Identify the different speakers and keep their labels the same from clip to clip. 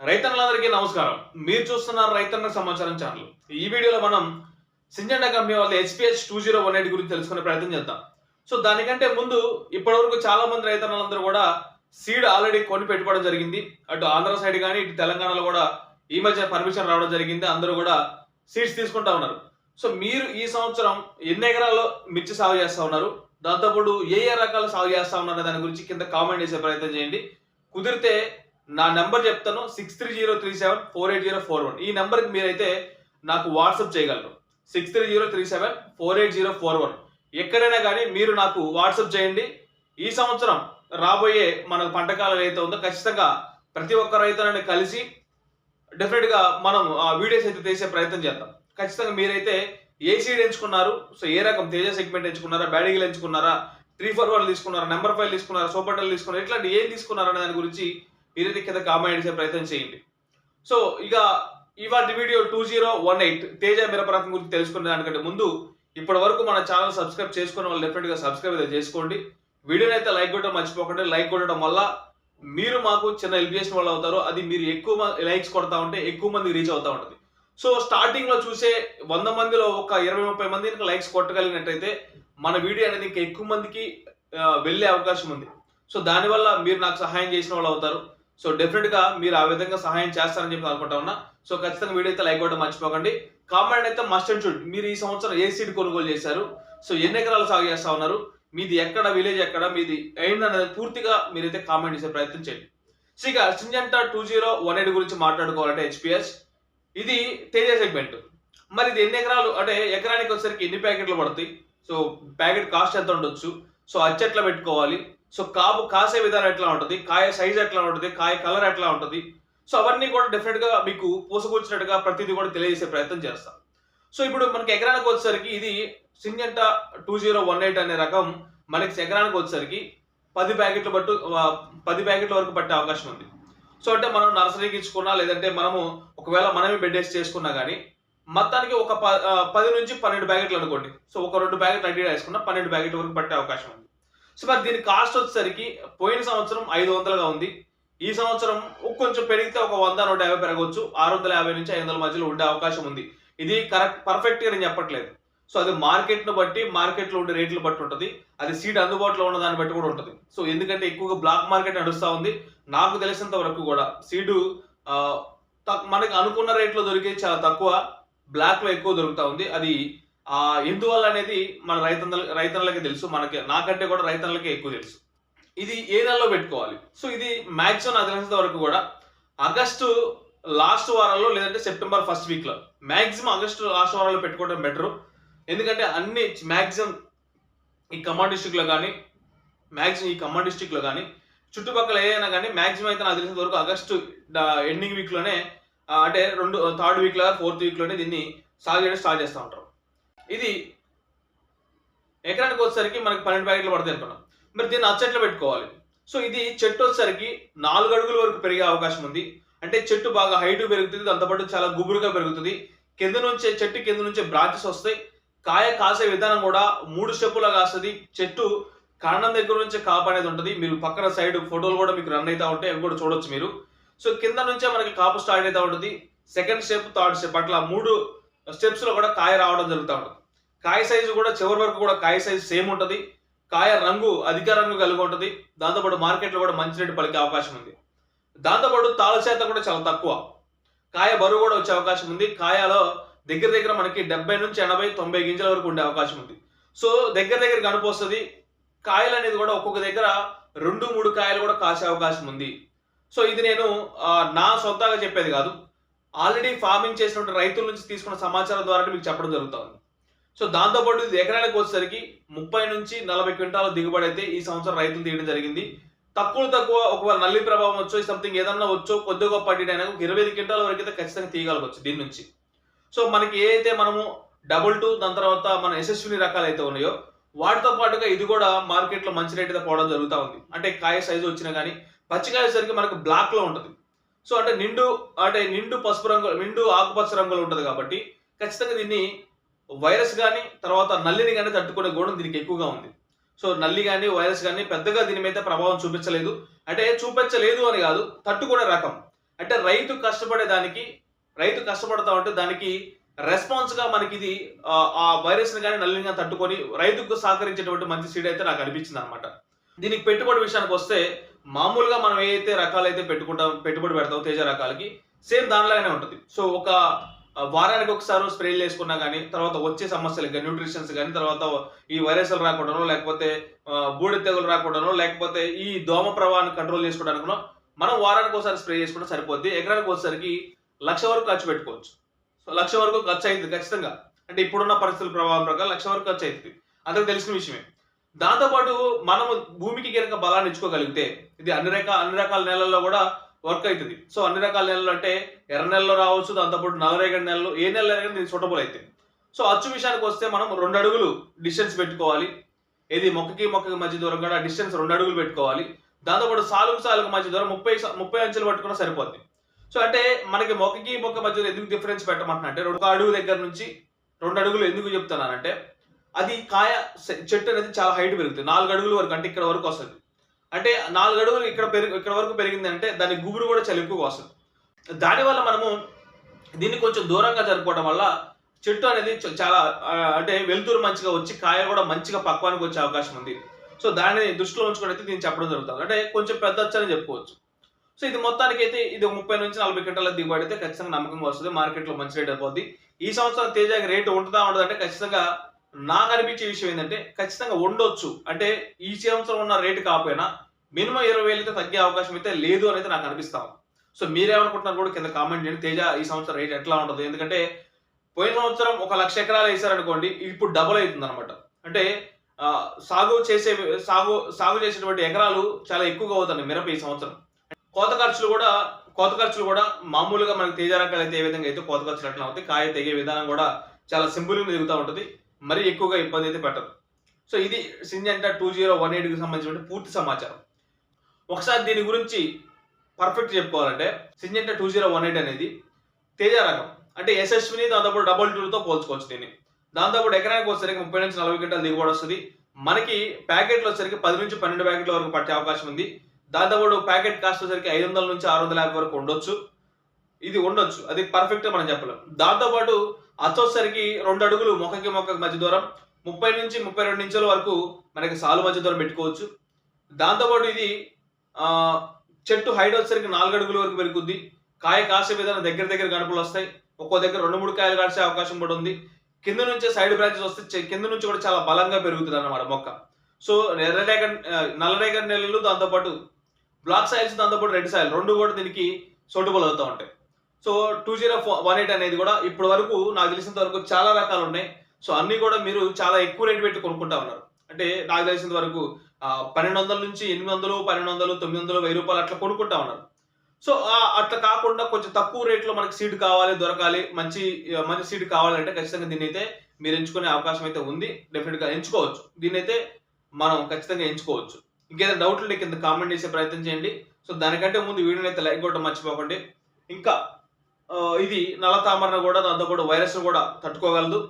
Speaker 1: రైతన్నలందరికీ నమస్కారం. మీరు చూస్తున్నారు రైతన్న సమాచారం ఛానల్. ఈ వీడియోలో మనం సింజెంటా కంపెనీ వాళ్ళ హెచ్పిహెచ్ 2018 గురించి తెలుసుకునే ప్రయత్నం చేద్దాం. సో దానికంటే ముందు ఇప్పటివరకు చాలా మంది రైతన్నలందరూ కూడా సీడ్ ఆల్రెడీ కొని పెట్టుకోవడం జరిగింది. అటు ఆంధ్ర సైడ్ కానీ ఇటు తెలంగాణలో కూడా ఈ మధ్య పర్మిషన్ రావడం జరిగింది. అందరూ కూడా సీడ్స్ తీసుకుంటా ఉన్నారు. సో మీరు ఈ సంవత్సరం ఎన్ని ఎకరాల్లో మిర్చి సాగు చేస్తా ఉన్నారు, దాంతోపాటు ఏ ఏ రకాలు సాగు చేస్తా ఉన్నారు దాని గురించి కింద కామెంట్ చేసే ప్రయత్నం చేయండి. కుదిరితే నా నెంబర్ చెప్తాను 6303748041. ఈ నెంబర్కి మీరైతే నాకు వాట్సాప్ చేయగలరు. 6303748041. ఎక్కడైనా కానీ మీరు నాకు వాట్సాప్ చేయండి. ఈ సంవత్సరం రాబోయే మన పంట కాలం ఏదైతే ఉందో ఖచ్చితంగా ప్రతి ఒక్క రైతులని కలిసి డెఫినెట్గా మనం ఆ వీడియోస్ అయితే తీసే ప్రయత్నం చేద్దాం. ఖచ్చితంగా మీరైతే ఏ సీడ్ ఎంచుకున్నారు, సో ఏ రకం తేజ సెగ్మెంట్ ఎంచుకున్నారా, బ్యాడిగిల్ ఎంచుకున్నారా, 341 తీసుకున్నారా, నెంబర్ 5 తీసుకున్నారా, సూపర్టెల్ తీసుకున్నారా, ఇట్లాంటి ఏం తీసుకున్నారా అనే దాని గురించి మీరైతే కింద కామెంట్ చేసే ప్రయత్నం చేయండి. సో ఇక ఇవాటి వీడియో 2018 తేజ మిరప రకం గురించి తెలుసుకునే దానికంటే ముందు ఇప్పటి వరకు మన ఛానల్ సబ్స్క్రైబ్ చేసుకున్న వాళ్ళు డెఫినెట్గా సబ్స్క్రైబ్ అయితే చేసుకోండి. వీడియోని అయితే లైక్ కొట్టడం మర్చిపోకండి. లైక్ కొట్టడం వల్ల మీరు మాకు చిన్న హెల్ప్ చేసిన వాళ్ళు అవుతారు. అది మీరు ఎక్కువ లైక్స్ కొడతా ఉంటే ఎక్కువ మంది రీచ్ అవుతా ఉంటుంది. సో స్టార్టింగ్ లో చూసే 100 మందిలో ఒక 20-30 మంది లైక్స్ కొట్టగలిగినట్టయితే మన వీడియో అనేది ఇంకా ఎక్కువ మందికి వెళ్ళే అవకాశం ఉంది. సో దానివల్ల మీరు నాకు సహాయం చేసిన వాళ్ళు అవుతారు. సో డెఫినెట్ గా మీరు ఆ విధంగా సహాయం చేస్తారని చెప్పి అనుకుంటా ఉన్నా. సో ఖచ్చితంగా వీడియో అయితే లైక్ కొట్టడం మర్చిపోకండి. కామెంట్ అయితే మస్ట్ అండ్ షుడ్. మీరు ఈ సంవత్సరం ఏ సీడ్ కొనుగోలు చేశారు, సో ఎన్ని ఎకరాలు సాగు చేస్తా ఉన్నారు, మీది ఎక్కడ, విలేజ్ ఎక్కడ, మీది ఏంటనేది పూర్తిగా మీరైతే కామెంట్ చేసే ప్రయత్నం చేయండి. సో ఇక సింజెంటా 2018 గురించి మాట్లాడుకోవాలంటే హెచ్పిహెచ్ ఇది తేజ సెగ్మెంట్. మరి ఇది ఎన్ని ఎకరాలు అంటే ఎకరానికి వచ్చేసరికి ఎన్ని ప్యాకెట్లు పడతాయి, సో ప్యాకెట్ కాస్ట్ ఎంత ఉండొచ్చు, సో అచ్చెట్లా పెట్టుకోవాలి, సో కాపు కాసే విధానం ఎట్లా ఉంటుంది, కాయ సైజ్ ఎట్లా ఉంటుంది, కాయ కలర్ ఎట్లా ఉంటుంది, సో అవన్నీ కూడా డెఫినెట్ గా మీకు పూసకూర్చినట్టుగా ప్రతిదీ కూడా తెలియజేసే ప్రయత్నం చేస్తాం. సో ఇప్పుడు మనకి ఎకరానికి వచ్చేసరికి ఇది సింజెంటా 2018 అనే రకం మనకి ఎకరానికి వచ్చేసరికి 10 ప్యాకెట్ల వరకు పట్టే అవకాశం ఉంది. సో అంటే మనం నర్సరీకి ఇచ్చుకున్నా లేదంటే మనము ఒకవేళ మనమే బెడ్ వేసి చేసుకున్నా కానీ మొత్తానికి ఒక 10 నుంచి 12 ప్యాకెట్లు అనుకోండి. సో ఒక 2 ప్యాకెట్లు అడ్డీ వేసుకున్నా 12 ప్యాకెట్ల వరకు పట్టే అవకాశం ఉంది. సో మరి దీని కాస్ట్ వచ్చేసరికి పోయిన సంవత్సరం 500గా ఉంది. ఈ సంవత్సరం కొంచెం పెరిగితే ఒక 100-150 పెరగవచ్చు. 650 నుంచి 500 మధ్యలో ఉండే అవకాశం ఉంది. ఇది కరెక్ట్ పర్ఫెక్ట్ గా నేను చెప్పట్లేదు. సో అది మార్కెట్ను బట్టి, మార్కెట్లో ఉండే రేట్లు బట్టి ఉంటుంది. అది సీడ్ అందుబాటులో ఉన్న దాన్ని బట్టి కూడా ఉంటుంది. సో ఎందుకంటే ఎక్కువగా బ్లాక్ మార్కెట్ నడుస్తూ ఉంది. నాకు తెలిసినంత వరకు కూడా సీడు మనకి అనుకున్న రేట్లో దొరికేది చాలా తక్కువ, బ్లాక్ లో ఎక్కువ దొరుకుతా ఉంది. అది ఎందువల్ల అనేది మన రైతన్నలకే తెలుసు. నాకంటే కూడా రైతన్నలకే ఎక్కువ తెలుసు. ఇది ఏ నెలలో పెట్టుకోవాలి, సో ఇది మాక్సిమం నాకు తెలిసినంత వరకు కూడా ఆగస్టు లాస్ట్ వారంలో లేదంటే సెప్టెంబర్ ఫస్ట్ వీక్ లో, మాక్సిమం ఆగస్టు లాస్ట్ వారంలో పెట్టుకోవడం బెటర్. ఎందుకంటే అన్ని మాక్సిమం ఈ ఖమ్మం డిస్టిక్ లో కానీ చుట్టుపక్కల ఏదైనా కానీ మాక్సిమం అయితే నాకు తెలిసినంత వరకు ఆగస్టు ఎండింగ్ వీక్ లోనే అంటే థర్డ్ వీక్ లో 4th వీక్ లోనే దీన్ని సాగు చేయడం స్టార్ట్ చేస్తూ ఉంటారు. ఇది ఎకరానికి వచ్చేసరికి మనకి 12 ప్యాకెట్లు పడతాయి అనుకున్నాం. మరి దీన్ని అచ్చట్లు పెట్టుకోవాలి. సో ఇది చెట్టు వచ్చేసరికి 4 అడుగుల వరకు పెరిగే అవకాశం ఉంది. అంటే చెట్టు బాగా హైట్ పెరుగుతుంది, దాంతోపాటు చాలా గుబురుగా పెరుగుతుంది. చెట్టు కింద నుంచే బ్రాంచెస్ వస్తాయి. కాయ కాసే విధానం కూడా 3 స్టెప్పులా కాస్తుంది. చెట్టు కాండం దగ్గర నుంచి కాపు అనేది ఉంటుంది. మీరు పక్కన సైడ్ ఫోటోలు కూడా మీకు రన్ అవుతా ఉంటాయి, అవి కూడా చూడొచ్చు మీరు. సో కింద నుంచే మనకి కాపు స్టార్ట్ అవుతా ఉంటుంది. సెకండ్ స్టెప్, థర్డ్ స్టెప్ అట్లా 3 స్టెప్స్ లో కూడా కాయ రావడం జరుగుతూ ఉంటుంది. కాయ సైజు కూడా చివరి వరకు కూడా కాయ సైజు సేమ్ ఉంటుంది. కాయ రంగు అధిక రంగు కలిగి ఉంటుంది. దాంతోపాటు మార్కెట్లో కూడా మంచి రేటు పలికే అవకాశం ఉంది. దాంతోపాటు తాళ శాతం కూడా చాలా తక్కువ. కాయ బరువు కూడా వచ్చే అవకాశం ఉంది. కాయలో దగ్గర మనకి 70 నుంచి 80, 90 గింజల వరకు ఉండే అవకాశం ఉంది. సో దగ్గర కనిపోస్తుంది. కాయలు అనేది కూడా ఒక్కొక్క దగ్గర 2-3 కాయలు కూడా కాసే అవకాశం ఉంది. సో ఇది నేను నా సొంతంగా చెప్పేది కాదు, ఆల్రెడీ ఫార్మింగ్ చేసినటువంటి రైతుల నుంచి తీసుకున్న సమాచారం ద్వారా మీకు చెప్పడం జరుగుతుంది. సో దాంతోపాటు ఇది ఎకరానికి వచ్చేసరికి 30 నుంచి 40 క్వింటాల దిగుబడి అయితే ఈ సంవత్సరం రైతులు తీయడం జరిగింది. తక్కువ ఒకవేళ నల్లి ప్రభావం వచ్చో సంథింగ్ ఏదన్నా వచ్చో కొద్దిగా గొప్ప పట్టిన 25 క్వింటాల వరకు అయితే ఖచ్చితంగా తీయగలవచ్చు దీని నుంచి. సో మనకి ఏదైతే మనము 2 దాని తర్వాత మన యశస్విని రకాలు అయితే ఉన్నాయో వాటితో పాటుగా ఇది కూడా మార్కెట్లో మంచి రేట్ అయితే పోవడం జరుగుతూ ఉంది. అంటే కాయ సైజు వచ్చినా కానీ పచ్చికాయ సరికి మనకు బ్లాక్ లో ఉంటుంది. సో అంటే నిండు పసుపు రంగు, నిండు ఆకుపచ్చ రంగులో ఉంటుంది కాబట్టి ఖచ్చితంగా దీన్ని వైరస్ కానీ తర్వాత నల్లిని కానీ తట్టుకునే గుణం దీనికి ఎక్కువగా ఉంది. సో నల్లి కానీ వైరస్ కానీ పెద్దగా దీని మీద ప్రభావం చూపించలేదు. అంటే చూపించలేదు అని కాదు, తట్టుకునే రకం. అంటే రైతు కష్టపడతా ఉంటే దానికి రెస్పాన్స్‌గా మనకిది ఆ వైరస్‌ని గాని, నల్లిని గాని తట్టుకొని రైతుకు సహకరించేటువంటి మంచి సీడ్ అయితే నాకు అనిపించిందనమాట. దీనికి పెట్టుబడి విషయానికొస్తే మామూలుగా మనం ఏదైతే రకాలైతే పెట్టుబడి పెడతామో తేజ రకాలకి సేమ్ దానిలాగానే ఉంటది. సో ఒక వారానికి ఒకసారి స్ప్రేలు చేసుకున్నా గాని, తర్వాత వచ్చే సమస్యలు గాని, న్యూట్రిషన్స్ గాని, తర్వాత ఈ వైరస్‌లు రాకుండానో, లేకపోతే బూడిద తెగులు రాకుండానో, లేకపోతే ఈ దోమ ప్రభావాన్ని కంట్రోల్ చేసుకోవడానికనో మనం వారానికి ఒకసారి స్ప్రే చేసుకుంటే సరిపోద్ది. ఎకరానికి వచ్చేసరికి 1,00,000 వరకు ఖర్చు పెట్టుకోవచ్చు. సో 1,00,000 వరకు ఖర్చయిద్ది ఖచ్చితంగా. అంటే ఇప్పుడున్న పరిస్థితుల ప్రభావం ప్రకారం 1,00,000 వరకు ఖర్చయిద్ది. అందరికి తెలిసిన విషయమే. దాంతో పాటు మనము భూమికి గనక బలాన్ని ఇచ్చుకోగలిగితే ఇది అన్ని రకాల నేలల్లో గూడా వర్క్ అయితది. సో అన్ని రకాల నేలలు అంటే ఎర్ర నేలలో రావచ్చు, దాంతో పాటు నల్లరేగడి నేలలు ఏ నేలైనా గాని దీనికి సూటబుల్ అయితది. సో అచ్చు విషయానికొస్తే మనం 2 అడుగులు డిస్టెన్స్ పెట్టుకోవాలి. ఏది మొక్కకి మధ్య దూరం కూడా డిస్టెన్స్ 2 అడుగులు పెట్టుకోవాలి. దాంతో పాటు సాలుకు మధ్య దూరం 30 అంచులు పట్టుకున్నా సరిపోద్ది. సో అంటే మనకి మొక్క మధ్యలో ఎందుకు డిఫరెన్స్ పెట్టమంటున్నా అంటే, ఒక అడుగు దగ్గర నుంచి 2 అడుగులు ఎందుకు చెప్తున్నానంటే, అది చెట్టు అనేది చాలా హైట్ పెరుగుతుంది. 4 అడుగుల వరకు అంటే ఇక్కడ వరకు వస్తది. అంటే 4 అడుగులు ఇక్కడ వరకు పెరిగిందంటే దాని గుబురు కూడా చాలా ఎక్కువగా వస్తది. దానివల్ల మనము దీన్ని కొంచెం దూరంగా జరుపుకోవడం వల్ల చెట్టు అనేది చాలా అంటే వెలుతురు మంచిగా వచ్చి కాయ కూడా మంచిగా పక్వానికి వచ్చే అవకాశం ఉంది. సో దాన్ని దృష్టిలో ఉంచుకొని అయితే దీన్ని చెప్పడం జరుగుతుంది. అంటే కొంచెం పెద్ద అచ్చని చెప్పుకోవచ్చు. సో ఇది మొత్తానికైతే ఇది 30-40 క్వింటాల దిగుబడి అయితే ఖచ్చితంగా నమ్మకంగా వస్తుంది. మార్కెట్‌లో మంచి రేట్ అయిపోద్ది. ఈ సంవత్సరం తేజాకి రేట్ ఉంటదా? ఉండదంటే ఖచ్చితంగా నాకు అనిపించే విషయం ఏంటంటే ఖచ్చితంగా ఉండొచ్చు. అంటే ఈ సంవత్సరం ఉన్న రేట్ కాకపోయినా మినిమమ్ 20,000 అయితే తగ్గే అవకాశం అయితే లేదు అనేది నాకు అనిపిస్తా ఉంది. సో మీరేమనుకుంటున్నారు కూడా కింద కామెంట్ చేయండి. తేజ ఈ సంవత్సరం రేట్ ఎట్లా ఉంటది? ఎందుకంటే పోయిన సంవత్సరం ఒక 1,00,000 ఎకరాలు వేసారనుకోండి, ఇప్పుడు డబుల్ అవుతుందన్నమాట. అంటే సాగు చేసేటువంటి ఎకరాలు చాలా ఎక్కువగా అవుతున్నాయి మిరప ఈ సంవత్సరం. కోత ఖర్చులు కూడా మామూలుగా మనకి తేజ రకాలు అయితే ఏ విధంగా అయితే కోత ఖర్చులు అట్లా అవుతాయి. కాయ తెగే విధానం కూడా చాలా సింపుల్‌గా దిగుతా ఉంటది. మరీ ఎక్కువగా ఇబ్బంది అయితే పెట్టదు. సో ఇది సింజెంటా 2018కి సంబంధించిన పూర్తి సమాచారం. ఒకసారి దీని గురించి పర్ఫెక్ట్ చెప్పుకోవాలంటే సింజెంటా 2018 అనేది తేజ రకం. అంటే యశస్విని దాంతోపాటు 22తో పోల్చుకోవచ్చు దీన్ని. దాంతోపాటు ఎకరానికి వచ్చేసరికి 30-40 క్వింటాల దిగుబడి వస్తది. మనకి ప్యాకెట్లు వచ్చేసరికి 10-12 ప్యాకెట్ల వరకు పట్టే అవకాశం ఉంది. దాంతోపాటు ప్యాకెట్ కాస్ట్ వచ్చేసరికి 500-650 వరకు ఉండొచ్చు. ఇది ఉండొచ్చు. అది పర్ఫెక్ట్‌గా మనం చెప్పలేం. దాంతోపాటు అచ్చొచ్చేసరికి 2 అడుగులు మొక్కకి మధ్య దూరం 30-32 ఇంచుల వరకు మనకి సాలు మధ్య దూరం పెట్టుకోవచ్చు. దాంతోపాటు ఇది చెట్టు హైట్ వచ్చేసరికి 4 అడుగుల వరకు పెరుగుద్ది. కాయ కాసే విధానం దగ్గర గనుపులు వస్తాయి. ఒక్కో దగ్గర 2-3 కాయలు కాసే అవకాశం కూడా ఉంది. కింద నుంచే సైడ్ బ్రాంచెస్ వస్తే కింద నుంచి కూడా చాలా బలంగా పెరుగుతుందన్నమాట మొక్క. సో నల్లరేగడి నేలలు దాంతోపాటు బ్లాక్ సాయిల్స్ దాంతోపాటు రెడ్ సాయిల్ 2 కూడా దీనికి సూటబుల్ అవుతా ఉంటాయి. సో 2018 అనేది కూడా ఇప్పటి వరకు నాకు తెలిసినంత వరకు చాలా రకాలు ఉన్నాయి. సో అన్ని కూడా మీరు చాలా ఎక్కువ రేట్ పెట్టి కొనుక్కుంటా ఉన్నారు. అంటే నాకు తెలిసినంత వరకు 1,200 నుంచి 800, 1,200, 900, ₹1,000 అట్లా కొనుక్కుంటా ఉన్నారు. సో అట్లా కాకుండా కొంచెం తక్కువ రేట్‌లో మనకి సీడ్ దొరకాలి. మంచి సీడ్ కావాలంటే ఖచ్చితంగా దీన్నైతే మీరు ఎంచుకునే అవకాశం అయితే ఉంది. డెఫినిట్‌గా ఎంచుకోవచ్చు. దీన్నైతే మనం ఖచ్చితంగా ఎంచుకోవచ్చు. ఇంకేదైనా డౌట్లు ఉంటే కింద కామెంట్ చేసే ప్రయత్నం చేయండి. సో దానికంటే ముందు వీడియోని అయితే లైక్ కొట్టడం మర్చిపోకండి. ఇంకా ఇది నల్ల తామరను కూడా దాంతోపాటు వైరస్‌ను కూడా తట్టుకోగలదు.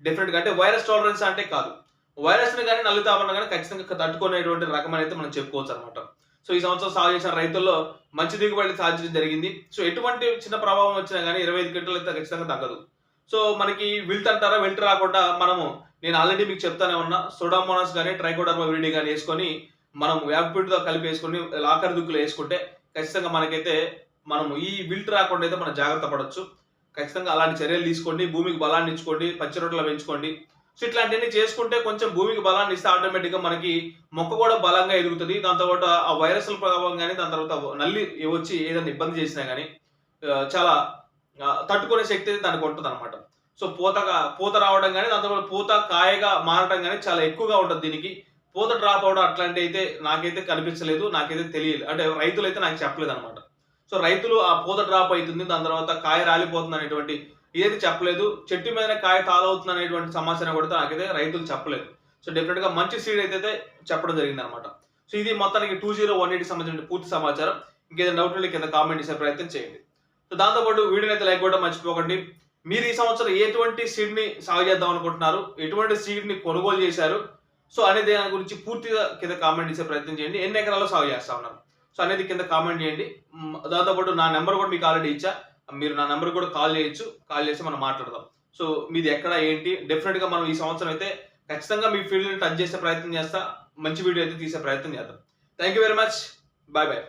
Speaker 1: డెఫినిట్‌గా అంటే వైరస్ టాలరెన్స్ అంటే కాదు. వైరస్‌ని గాని, నల్ల తామరను గాని ఖచ్చితంగా తట్టుకునేటువంటి రకం అయితే మనం చెప్పుకోవచ్చన్నమాట. సో ఈ సంవత్సరం సాగు చేసిన రైతుల్లో మంచి దిగుబడి సాధించడం జరిగింది. సో ఎటువంటి చిన్న ప్రభావం వచ్చినా గాని 25 క్వింటాలు అయితే ఖచ్చితంగా తగ్గదు. సో మనకి విల్ట్ అంటారా? విల్ట్ రాకుండా నేను ఆల్రెడీ మీకు చెప్తానే ఉన్నా. సూడోమోనాస్ గాని, ట్రైకోడర్మా విరిడి గాని యేసుకొని మనం వేపపిండితో కలిపి యేసుకొని ఆఖరి దుక్కులో యేసుకుంటే ఖచ్చితంగా మనకైతే ఈ విల్ట్ రాకుండా అయితే మనం జాగ్రత్త పడొచ్చు. ఖచ్చితంగా అలాంటి చర్యలు తీసుకోండి. భూమికి బలాన్ని ఇచ్చుకోండి. పచ్చి రొట్టెలు పెంచుకోండి. సో ఇట్లాంటివన్నీ చేసుకుంటే కొంచెం భూమికి బలాన్ని ఇస్తే ఆటోమేటిక్‌గా మనకి మొక్క కూడా బలంగా ఎదుగుతది. దాంతో పాటు ఆ వైరస్‌ల ప్రభావం గాని, దాని తర్వాత నల్లి వచ్చి ఏదైనా ఇబ్బంది చేసినా గాని చాలా తట్టుకునే శక్తి అయితే దానికి ఉంటదన్నమాట. సో పూత రావడం గాని, దాంతో పాటు పూత కాయగా మారడం గాని చాలా ఎక్కువగా ఉంటది దీనికి. పూత డ్రాప్ అవ్వడం అట్లాంటివైతే నాకైతే కనిపించలేదు. నాకైతే తెలియదు. అంటే రైతులైతే నాకు చెప్పలేదన్నమాట. సో రైతులు ఆ పూత డ్రాప్ అయితుంది. దాని తర్వాత కాయ రాలిపోతుంది అనేటువంటి ఇదైతే చెప్పలేదు. చెట్టు మీదనే కాయ తాళవుతుంది అనేటువంటి సమాచారం కూడా నాకైతే రైతులు చెప్పలేదు. సో డెఫినెట్‌గా మంచి సీడ్ అయితే చెప్పడం జరిగిందన్నమాట. సో ఇది మొత్తానికి 2018కి సంబంధించిన పూర్తి సమాచారం. ఇంకేదైనా డౌట్ ఉంటే కింద కామెంట్ చేసే ప్రయత్నం చేయండి. సో దాంతో పాటు వీడియోని అయితే లైక్ కొట్టడం మర్చిపోకండి. మీరు ఈ సంవత్సరం ఎటువంటి సీడ్‌ని సాగు చేద్దాం అనుకుంటున్నారు? ఎటువంటి సీడ్‌ని కొనుగోలు చేశారు? సో అనే దాని గురించి పూర్తిగా కింద కామెంట్ చేసే ప్రయత్నం చేయండి. ఎన్ని ఎకరాల్లో సాగు చేస్తా ఉన్నారు? సో సో అనేది కింద కామెంట్ చేయండి. దాంతోపాటు నా నెంబర్ కూడా మీకు ఆల్రెడీ ఇచ్చా. మీరు నా నెంబర్ కూడా కాల్ చేయొచ్చు. కాల్ చేసి మనం మాట్లాడదాం. సో మీది ఎక్కడ ఏంటి డెఫినెట్‌గా మనం ఈ సంవత్సరం అయితే ఖచ్చితంగా మీ ఫీల్డ్‌ని టచ్ చేసే ప్రయత్నం చేస్తా. మంచి వీడియో అయితే తీసే ప్రయత్నం చేద్దాం. Thank you very much. By by.